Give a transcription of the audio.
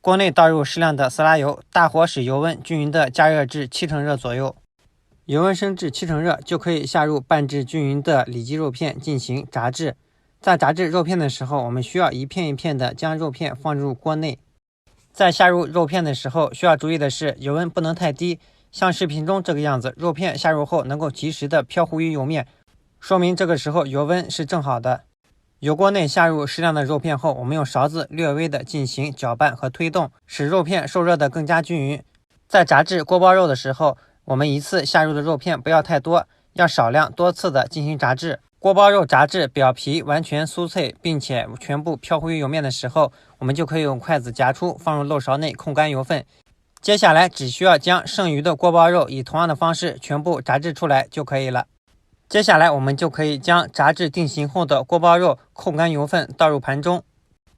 锅内倒入适量的色拉油，大火使油温均匀的加热至70%热左右。油温升至70%热，就可以下入拌制均匀的里脊肉片进行炸制。在炸制肉片的时候，我们需要一片一片的将肉片放入锅内。在下入肉片的时候，需要注意的是油温不能太低，像视频中这个样子，肉片下入后能够及时的飘忽于油面，说明这个时候油温是正好的。油锅内下入适量的肉片后，我们用勺子略微的进行搅拌和推动，使肉片受热的更加均匀。在炸制锅包肉的时候，我们一次下入的肉片不要太多，要少量多次的进行炸制。锅包肉炸至表皮完全酥脆，并且全部飘忽于油面的时候，我们就可以用筷子夹出，放入漏勺内控干油分。接下来只需要将剩余的锅包肉以同样的方式全部炸制出来就可以了。接下来我们就可以将炸制定型后的锅包肉控干油分倒入盘中，